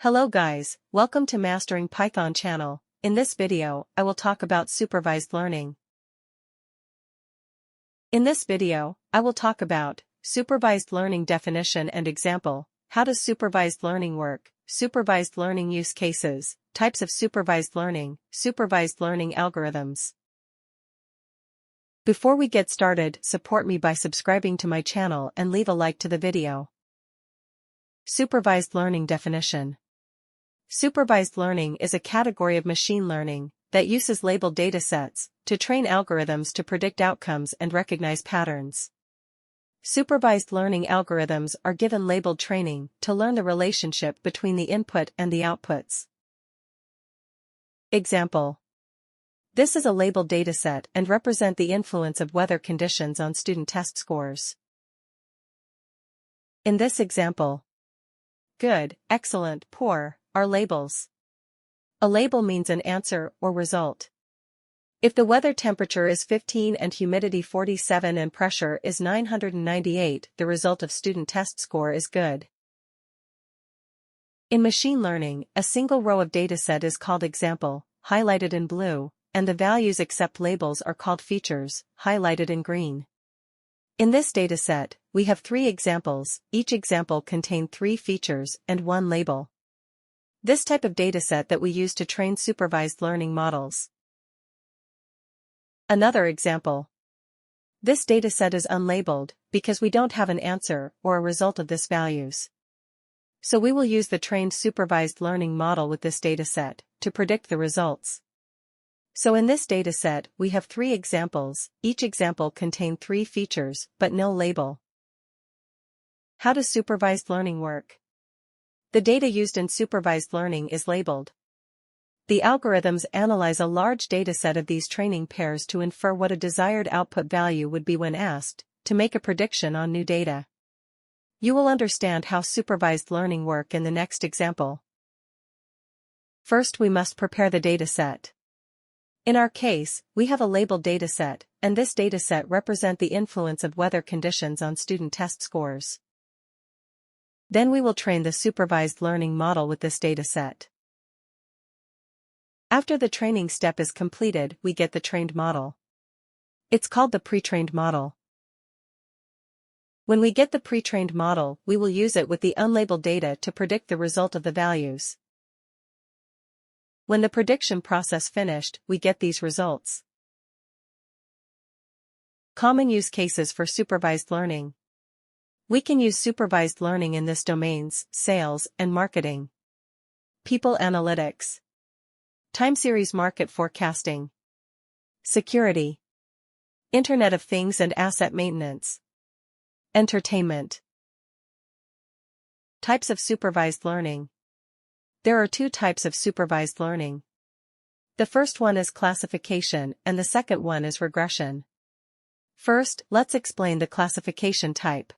Hello guys, welcome to Mastering Python channel. In this video, I will talk about supervised learning. In this video, I will talk about supervised learning definition and example, how does supervised learning work, supervised learning use cases, types of supervised learning algorithms. Before we get started, support me by subscribing to my channel and leave a like to the video. Supervised learning definition. Supervised learning is a category of machine learning that uses labeled datasets to train algorithms to predict outcomes and recognize patterns. Supervised learning algorithms are given labeled training to learn the relationship between the input and the outputs. Example. This is a labeled dataset and represent the influence of weather conditions on student test scores. In this example, good, excellent, poor are labels. A label means an answer or result. If the weather temperature is 15 and humidity 47 and pressure is 998, the result of student test score is good. In machine learning, a single row of dataset is called example, highlighted in blue, and the values except labels are called features, highlighted in green. In this dataset, we have 3 examples, each example contains 3 features and 1 label. This type of dataset that we use to train supervised learning models. Another example. This dataset is unlabeled because we don't have an answer or a result of this values. So we will use the trained supervised learning model with this dataset to predict the results. So in this dataset, we have 3 examples, each example contains 3 features but no label. How does supervised learning work? The data used in supervised learning is labeled. The algorithms analyze a large dataset of these training pairs to infer what a desired output value would be when asked, to make a prediction on new data. You will understand how supervised learning work in the next example. First, we must prepare the dataset. In our case, we have a labeled dataset, and this dataset represents the influence of weather conditions on student test scores. Then we will train the supervised learning model with this dataset. After the training step is completed, we get the trained model. It's called the pre-trained model. When we get the pre-trained model, we will use it with the unlabeled data to predict the result of the values. When the prediction process finished, we get these results. Common use cases for supervised learning. We can use supervised learning in this domains, sales and marketing, people analytics, time series market forecasting, security, Internet of Things and asset maintenance, entertainment. Types of supervised learning. There are 2 types of supervised learning. The first one is classification and the second one is regression. First, let's explain the classification type.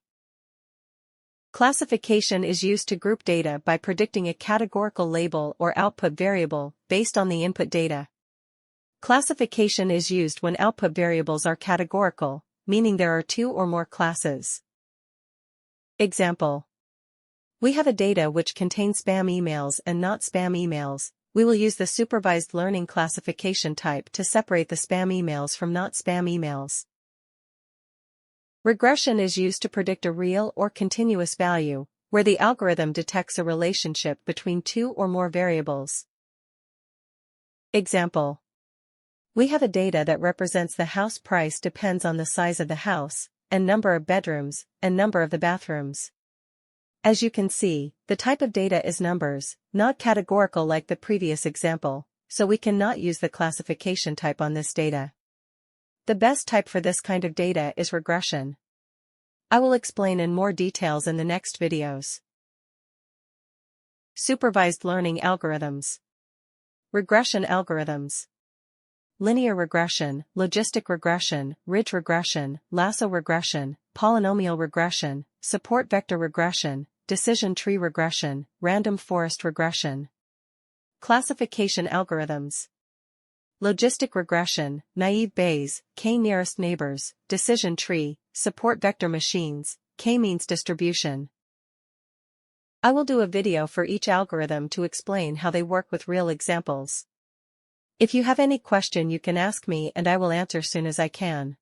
Classification is used to group data by predicting a categorical label or output variable based on the input data. Classification is used when output variables are categorical, meaning there are 2 or more classes. Example. We have a data which contains spam emails and not spam emails. We will use the supervised learning classification type to separate the spam emails from not spam emails. Regression is used to predict a real or continuous value, where the algorithm detects a relationship between 2 or more variables. Example. We have a data that represents the house price depends on the size of the house, and number of bedrooms, and number of the bathrooms. As you can see, the type of data is numbers, not categorical like the previous example, so we cannot use the classification type on this data. The best type for this kind of data is regression. I will explain in more details in the next videos. Supervised learning algorithms. Regression algorithms. Linear regression, logistic regression, ridge regression, lasso regression, polynomial regression, support vector regression, decision tree regression, random forest regression. Classification algorithms. Logistic regression, naive Bayes, k-nearest neighbors, decision tree, support vector machines, k-means distribution. I will do a video for each algorithm to explain how they work with real examples. If you have any question you can ask me and I will answer soon as I can.